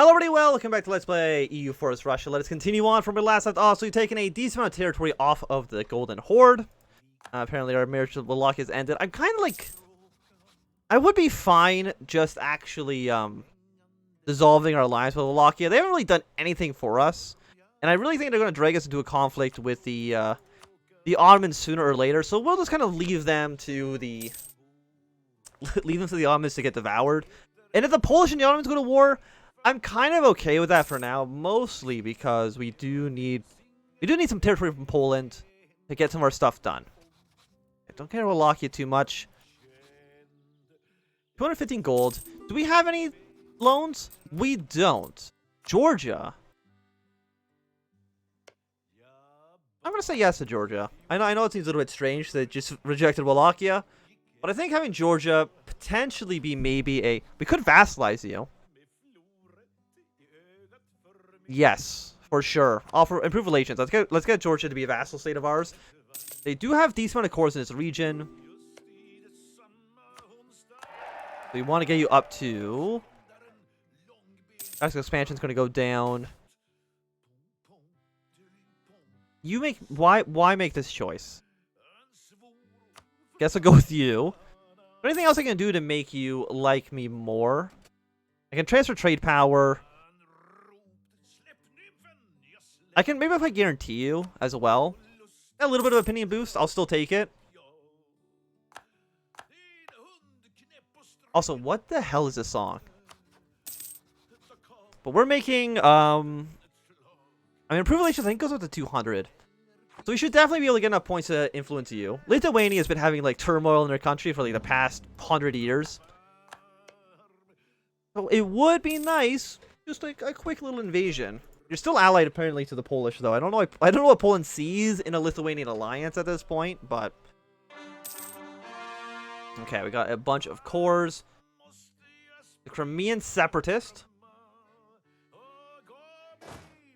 Hello everybody, welcome back to Let's Play EU4 Russia. Let us continue on from where we last left off. So we've taken a decent amount of territory off of the Golden Horde. Apparently our marriage with Wallachia has ended. I'm kind of like... I would be fine just actually dissolving our alliance with Wallachia. They haven't really done anything for us. And I really think they're going to drag us into a conflict with the Ottomans sooner or later. So we'll just kind of leave them to the... Ottomans to get devoured. And if the Polish and the Ottomans go to war... I'm kind of okay with that for now, mostly because we do need some territory from Poland to get some of our stuff done. I don't care about Wallachia too much. 215 gold. Do we have any loans? We don't. Georgia. I'm gonna say yes to Georgia. I know it seems a little bit strange that they just rejected Wallachia, but I think having Georgia potentially be maybe a... We could vassalize you. Yes, for sure. Offer improved relations. Let's get Georgia to be a vassal state of ours. They do have decent amount of cores in this region. We want to get you up to... Actually, expansion is going to go down. You make... Why make this choice? Guess I'll go with you. Anything else I can do to make you like me more? I can transfer trade power. I can, maybe if I guarantee you as well. A little bit of opinion boost, I'll still take it. Also, what the hell is this song? But we're making, I mean, improved relations, I think goes up to 200. So we should definitely be able to get enough points to influence you. Lithuania has been having, like, turmoil in their country for, like, the past 100 years. So it would be nice, just like a quick little invasion. You're still allied apparently to the Polish, though. I don't know what Poland sees in a Lithuanian alliance at this point, but okay, we got a bunch of cores. The Crimean separatist.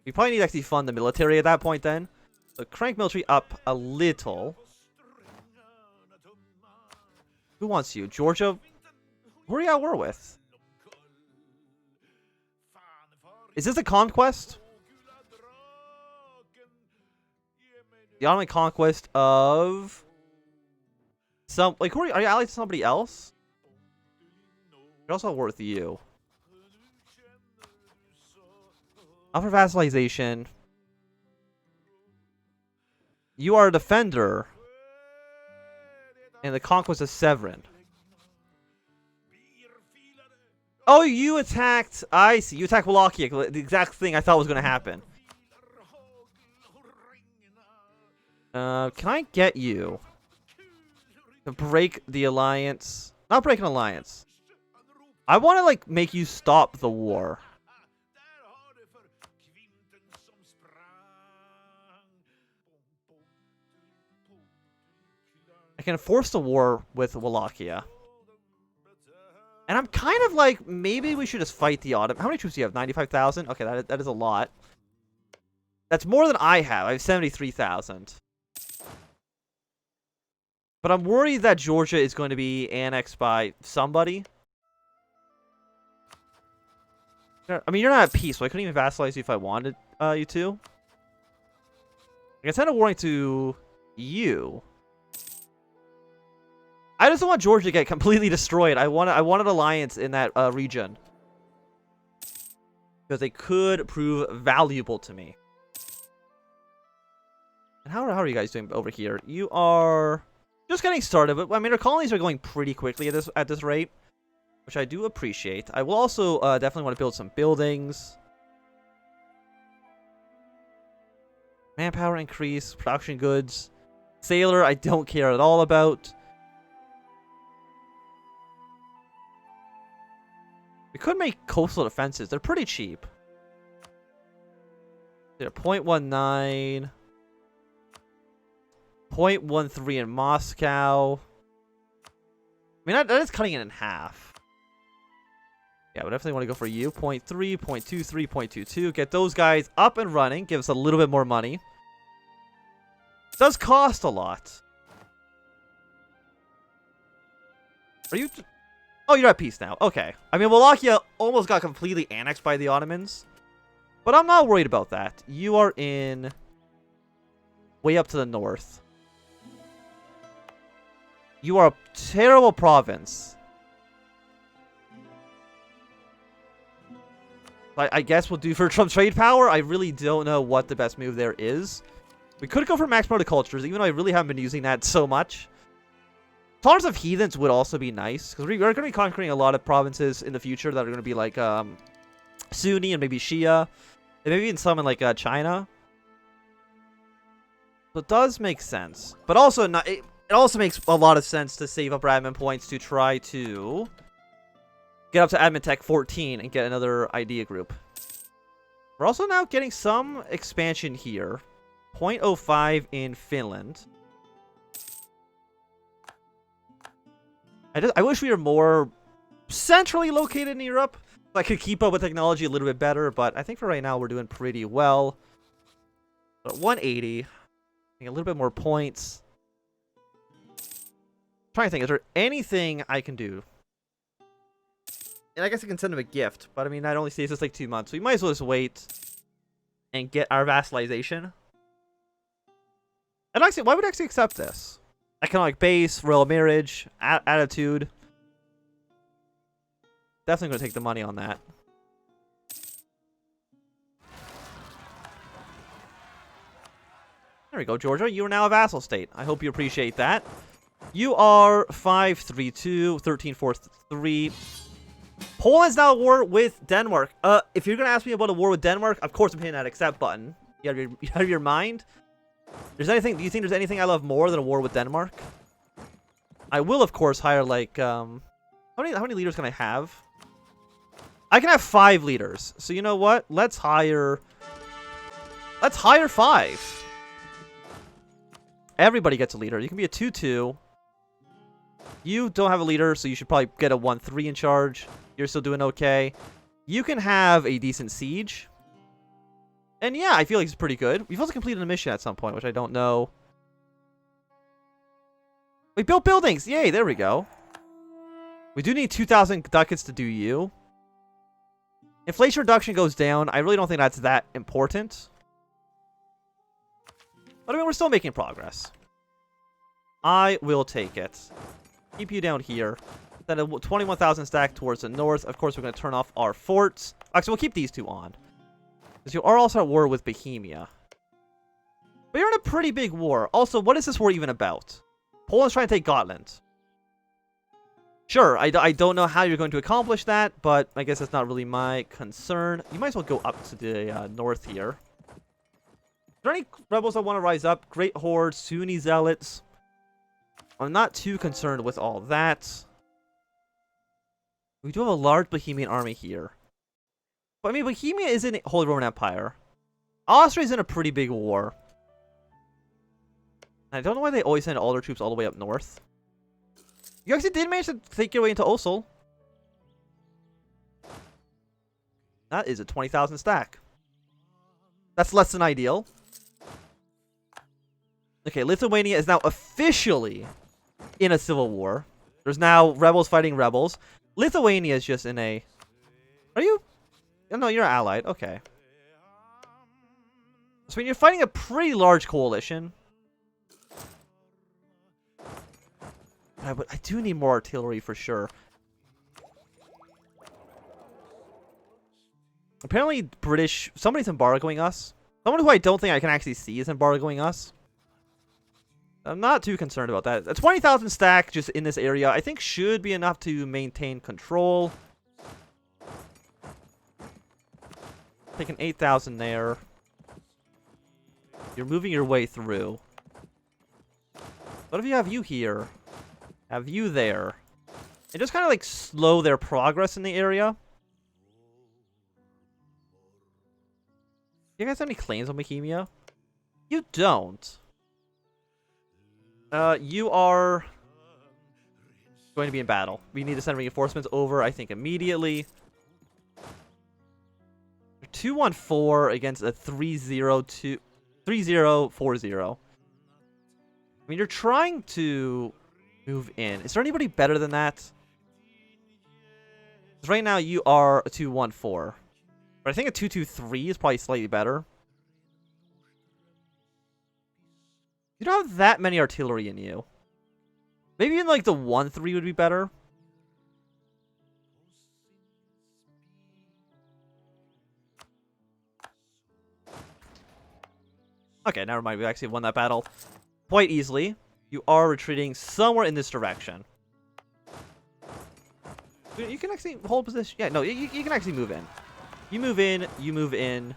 We probably need to actually fund the military at that point then. So crank military up a little. Who wants you? Georgia? Who are you at war with? Is this a conquest? The Ottoman conquest of some, like, are you allied to somebody else? They're also worth you. Offer vassalization. You are a defender. And the conquest of Severin. Oh, you attacked. I see. You attacked Wallachia. The exact thing I thought was going to happen. Can I get you to break the alliance? Not break an alliance. I want to, like, make you stop the war. I can force the war with Wallachia. And I'm kind of like, maybe we should just fight the Ottomans. How many troops do you have? 95,000? Okay, that is a lot. That's more than I have. I have 73,000. But I'm worried that Georgia is going to be annexed by somebody. I mean, you're not at peace, so I couldn't even vassalize you if I wanted you to. I can send a warning to you. I just don't want Georgia to get completely destroyed. I want an alliance in that region. Because they could prove valuable to me. And how are you guys doing over here? You are... just getting started, but I mean, our colonies are going pretty quickly at this rate, which I do appreciate. I will also definitely want to build some buildings. Manpower increase, production goods. Sailor, I don't care at all about. We could make coastal defenses. They're pretty cheap. They're 0.19. 0.13 in Moscow. I mean, that is cutting it in half. Yeah, we definitely want to go for you. 0.3, 0.23, 0.22. Get those guys up and running. Give us a little bit more money. It does cost a lot. Are you... Oh, you're at peace now. Okay. I mean, Wallachia almost got completely annexed by the Ottomans. But I'm not worried about that. You are in... way up to the north. You are a terrible province. I guess we'll do for Trump's trade power. I really don't know what the best move there is. We could go for max cultures, even though I really haven't been using that so much. Tolerance of heathens would also be nice, because we're going to be conquering a lot of provinces in the future that are going to be like Sunni and maybe Shia, and maybe even some in like China. So it does make sense, but also not. It also makes a lot of sense to save up admin points to try to get up to admin tech 14 and get another idea group. We're also now getting some expansion here. 0.05 in Finland. I wish we were more centrally located in Europe, so I could keep up with technology a little bit better, but I think for right now we're doing pretty well. But 180. A little bit more points. Trying to think, is there anything I can do? And I guess I can send him a gift, but I mean, that only saves us like 2 months, so we might as well just wait and get our vassalization. And actually, why would I actually accept this? Economic base, royal marriage, attitude. Definitely going to take the money on that. There we go, Georgia. You are now a vassal state. I hope you appreciate that. You are 532, 1343. Poland's now at war with Denmark. If you're going to ask me about a war with Denmark, of course I'm hitting that accept button. You have your mind. Do you think there's anything I love more than a war with Denmark? I will, of course, hire like how many leaders can I have? I can have 5 leaders. So you know what? Let's hire 5. Everybody gets a leader. You can be a 2-2. You don't have a leader, so you should probably get a 1-3 in charge. You're still doing okay. You can have a decent siege. And yeah, I feel like it's pretty good. We've also completed a mission at some point, which I don't know. We built buildings! Yay, there we go. We do need 2,000 ducats to do you. Inflation reduction goes down. I really don't think that's that important. But I mean, we're still making progress. I will take it. Keep you down here. Then a 21,000 stack towards the north. Of course, we're going to turn off our forts. Actually, we'll keep these 2 on. Because you are also at war with Bohemia. But you're in a pretty big war. Also, what is this war even about? Poland's trying to take Gotland. Sure, I don't know how you're going to accomplish that, but I guess that's not really my concern. You might as well go up to the north here. Are there any rebels that want to rise up? Great Horde, Sunni Zealots. I'm not too concerned with all that. We do have a large Bohemian army here. But I mean, Bohemia is in Holy Roman Empire. Austria's in a pretty big war. I don't know why they always send all their troops all the way up north. You actually did manage to take your way into Osel. That is a 20,000 stack. That's less than ideal. Okay, Lithuania is now officially in a civil war. There's now rebels fighting rebels. Lithuania is just in a... Are you? Oh, no, you're allied. Okay. So when you're fighting a pretty large coalition... But I do need more artillery for sure. Apparently, British... Somebody's embargoing us. Someone who I don't think I can actually see is embargoing us. I'm not too concerned about that. A 20,000 stack just in this area, I think should be enough to maintain control. Taking 8,000 there. You're moving your way through. What if you have you here? Have you there? And just kind of like slow their progress in the area. You guys have any claims on Bohemia? You don't. You are going to be in battle. We need to send reinforcements over, I think, immediately. 214 against a 3040. I mean, you're trying to move in. Is there anybody better than that? 'Cause right now you are a 2-1-4. But I think a 2-2-3 is probably slightly better. You don't have that many artillery in you. Maybe in like the 1-3 would be better. Okay, never mind. We actually won that battle quite easily. You are retreating somewhere in this direction. You can actually hold position. Yeah, no, you can actually move in. You move in. You move in.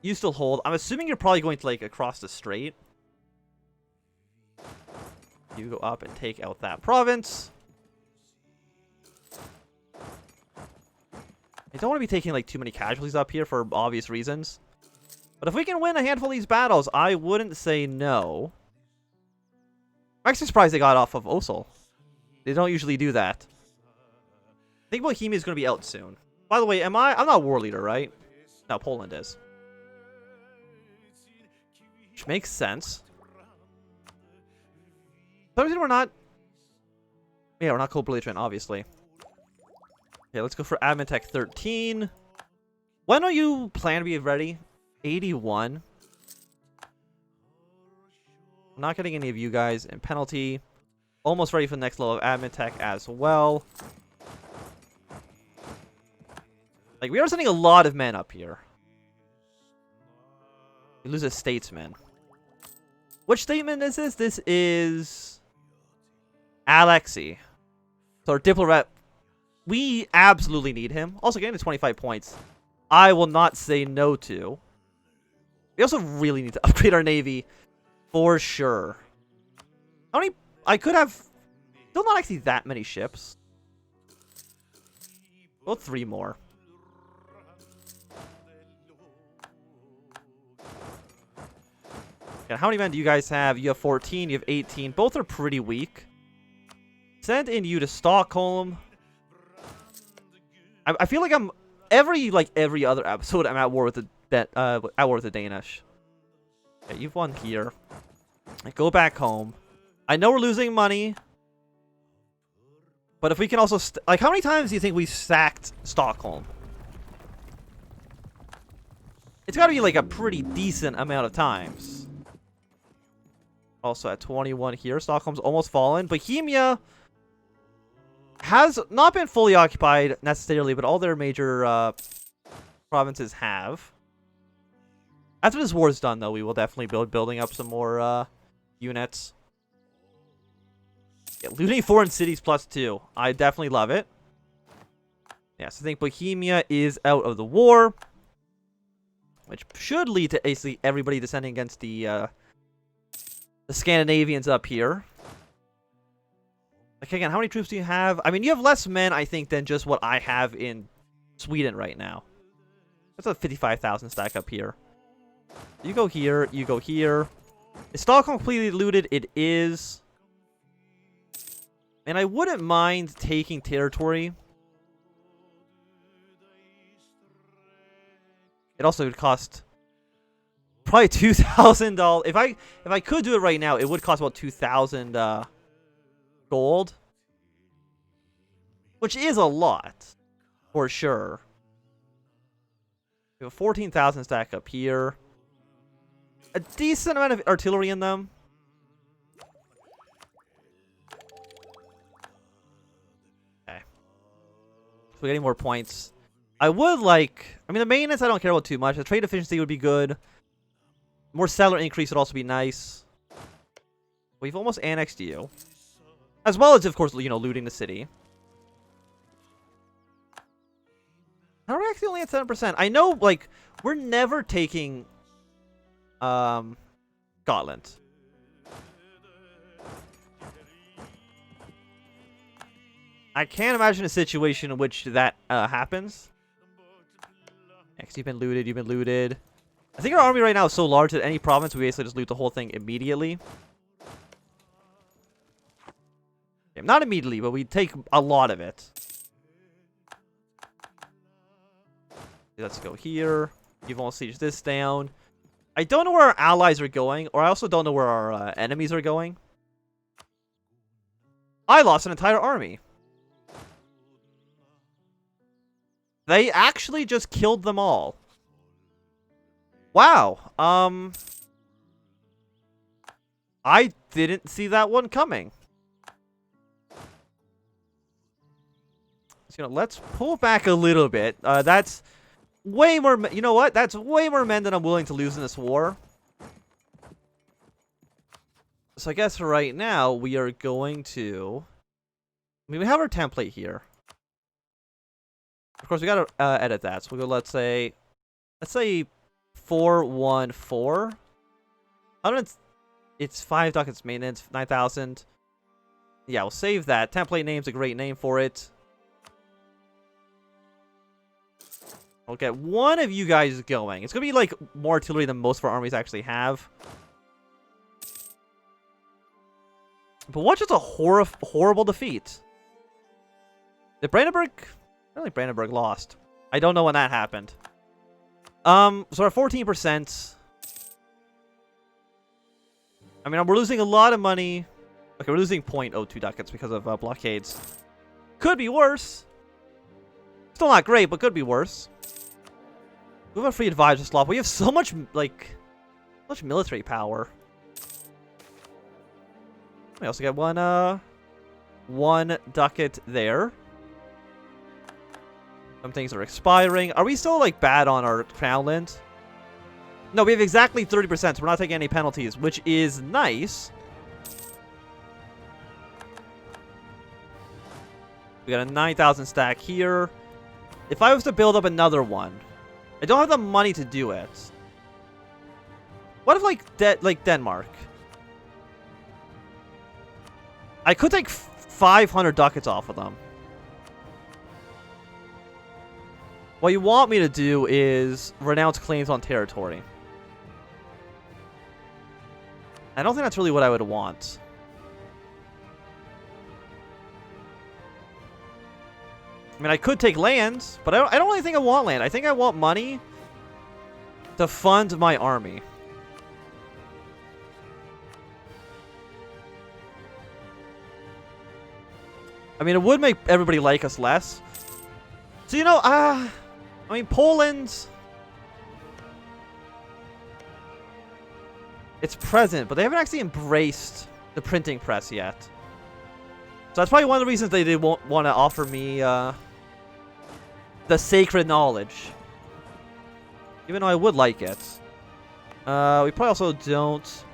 You still hold. I'm assuming you're probably going to like across the strait. You go up and take out that province. I don't want to be taking like too many casualties up here for obvious reasons. But if we can win a handful of these battles, I wouldn't say no. I'm actually surprised they got off of Osel. They don't usually do that. I think Bohemia is going to be out soon. By the way, I'm not war leader, right? No, Poland is. Which makes sense. Some reason we're not... Yeah, we're not co-belligerent, obviously. Okay, let's go for Admin Tech 13. When are you plan to be ready? 81. I'm not getting any of you guys in penalty. Almost ready for the next level of Admin Tech as well. Like, we are sending a lot of men up here. We lose a statesman. Which statement is this? This is... Alexei. So our diplomat... We absolutely need him. Also getting to 25 points. I will not say no to. We also really need to upgrade our navy. For sure. How many... I could have... Still not actually that many ships. Well, 3 more. Yeah, how many men do you guys have? You have 14, you have 18. Both are pretty weak. Send in you to Stockholm. I feel like I'm every other episode I'm at war with the Danish. Okay, you've won here. Go back home. I know we're losing money, but if we can also like, how many times do you think we sacked Stockholm? It's got to be like a pretty decent amount of times. Also at 21 here, Stockholm's almost fallen. Bohemia has not been fully occupied necessarily, but all their major provinces have. After this war is done, though, we will definitely building up some more units. Yeah, looting foreign cities +2. I definitely love it. Yes, I think Bohemia is out of the war, which should lead to basically everybody descending against the Scandinavians up here. Like, again, how many troops do you have? I mean, you have less men, I think, than just what I have in Sweden right now. That's a 55,000 stack up here. You go here. You go here. Is Stockholm completely looted? It is. And I wouldn't mind taking territory. It also would cost probably $2,000. If I could do it right now, it would cost about 2,000 gold, which is a lot for sure. We have a 14,000 stack up here. A decent amount of artillery in them. Okay. So we're getting more points. I would like... I mean, the maintenance I don't care about too much. The trade efficiency would be good. More settler increase would also be nice. We've almost annexed you. As well as, of course, you know, looting the city. How are we actually only at 7%? I know, like, we're never taking... Scotland. I can't imagine a situation in which that happens. Next, you've been looted, you've been looted. I think our army right now is so large that any province, we basically just loot the whole thing immediately. Okay, not immediately, but we take a lot of it. Let's go here. You've almost sieged this down. I don't know where our allies are going, or I also don't know where our enemies are going. I lost an entire army. They actually just killed them all. Wow. I didn't see that one coming. So, let's pull back a little bit. That's way more... You know what? That's way more men than I'm willing to lose in this war. So I guess right now we are going to... I mean, we have our template here. Of course, we gotta edit that. So we'll go, let's say 414. I don't know, it's 5 ducats maintenance, 9,000. Yeah, we'll save that. Template name's a great name for it. We'll get one of you guys going. It's gonna be like more artillery than most of our armies actually have. But what just a horrible defeat. Did Brandenburg... I don't think Brandenburg lost. I don't know when that happened. So we're at 14%. I mean, we're losing a lot of money. Okay, we're losing 0.02 ducats because of blockades. Could be worse. Still not great, but could be worse. We have a free advisor slot. We have so much, like, much military power. We also get one ducat there. Some things are expiring. Are we still, like, bad on our Crownland? No, we have exactly 30%, so we're not taking any penalties, which is nice. We got a 9,000 stack here. If I was to build up another one, I don't have the money to do it. What if, like Denmark? I could take 500 ducats off of them. What you want me to do is renounce claims on territory. I don't think that's really what I would want. I mean, I could take lands, but I don't really think I want land. I think I want money to fund my army. I mean, it would make everybody like us less. So, you know, I mean, Poland... It's present, but they haven't actually embraced the printing press yet. So that's probably one of the reasons they won't want to offer me the sacred knowledge. Even though I would like it. We probably also don't...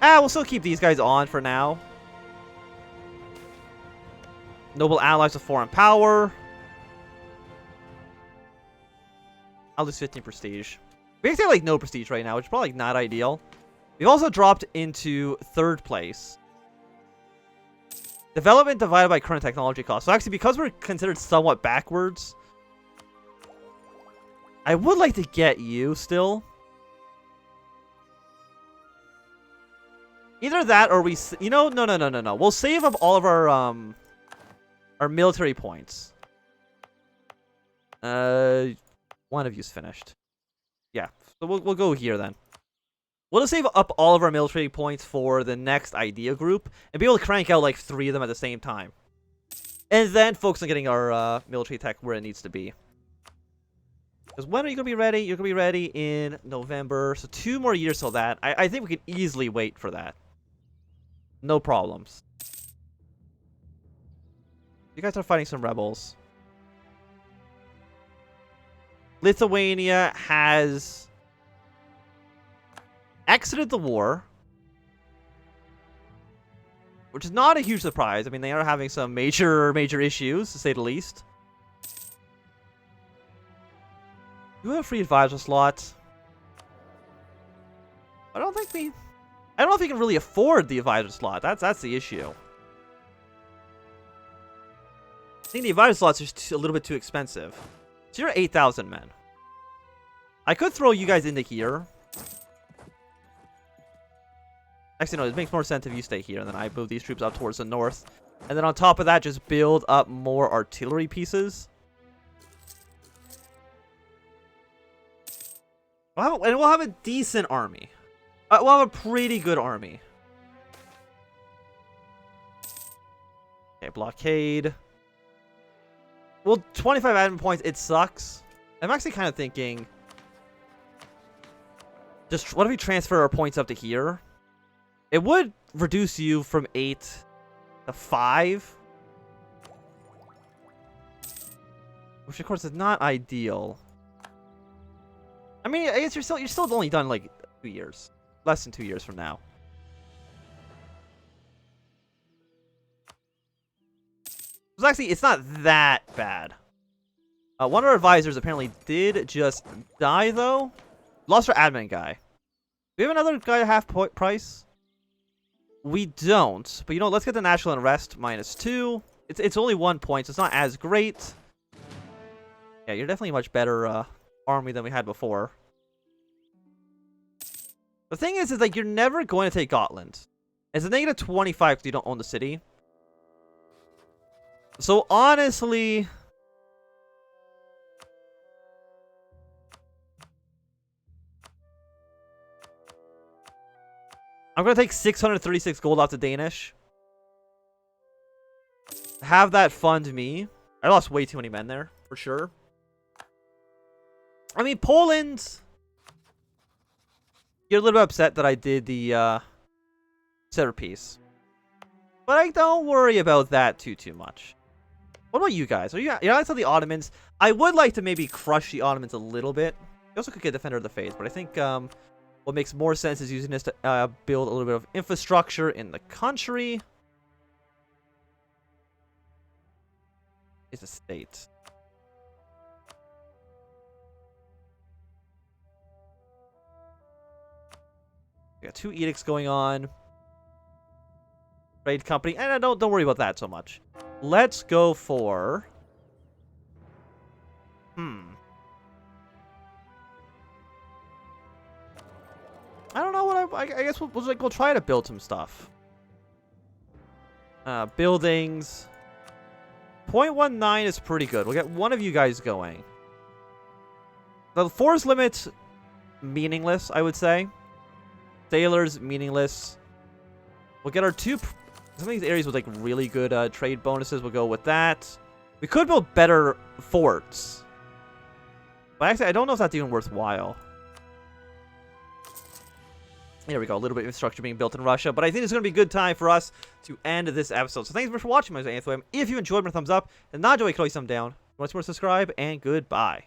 we'll still keep these guys on for now. Noble allies of foreign power. I'll lose 15 prestige. We actually have, like, no prestige right now, which is probably, like, not ideal. We've also dropped into 3rd place. Development divided by current technology cost. So actually, because we're considered somewhat backwards, I would like to get you still. Either that or we... You know, no. We'll save up all of our military points. One of you's finished. Yeah, so we'll go here then. We'll just save up all of our military points for the next idea group and be able to crank out like 3 of them at the same time. And then focus on getting our military tech where it needs to be. Because when are you going to be ready? You're going to be ready in November. So 2 more years till that. I think we can easily wait for that. No problems. You guys are fighting some rebels. Lithuania has exited the war, which is not a huge surprise. I mean, they are having some major issues, to say the least. Do we have a free advisor slot? I don't know if we can really afford the advisor slot. That's the issue. I think the advisor slot's just a little bit too expensive. So you're 8,000 men. I could throw you guys into here. Actually, no, it makes more sense if you stay here, and then I move these troops up towards the north. And then on top of that, just build up more artillery pieces. And we'll have a decent army. We'll have a pretty good army. Okay, blockade. Well, 25 admin points, it sucks. I'm actually kind of thinking, just what if we transfer our points up to here? It would reduce you from 8 to 5. Which of course is not ideal. I mean, I guess you're still only done like 2 years. Less than 2 years from now. So actually, it's not that bad. One of our advisors apparently did just die, though. Lost our admin guy. Do we have another guy at half price? We don't. But you know, let's get the national unrest -2. It's only 1 point, so it's not as great. Yeah, you're definitely a much better army than we had before. The thing is like you're never going to take Gotland. It's a -25 because you don't own the city. So honestly, I'm going to take 636 gold off the Danish. Have that fund me. I lost way too many men there, for sure. I mean, Poland, you're a little bit upset that I did the centerpiece. But I don't worry about that too much. What about you guys? Are you guys on the Ottomans? I would like to maybe crush the Ottomans a little bit. You also could get Defender of the Faith, but I think what makes more sense is using this to build a little bit of infrastructure in the country. Is a state. We got 2 edicts going on. Trade company, and don't worry about that so much. Let's go for. I don't know what I guess we'll try to build some stuff. Buildings. 0.19 is pretty good. We'll get one of you guys going. The force limit's meaningless, I would say. Sailors, meaningless. We'll get our 2... Some of these areas with like really good trade bonuses. We'll go with that. We could build better forts. But actually, I don't know if that's even worthwhile. There we go. A little bit of infrastructure being built in Russia. But I think it's going to be a good time for us to end this episode. So thanks for watching, my name is Anthony. If you enjoyed, my thumbs up. And not enjoy, you can always thumb down. Once more, subscribe, and goodbye.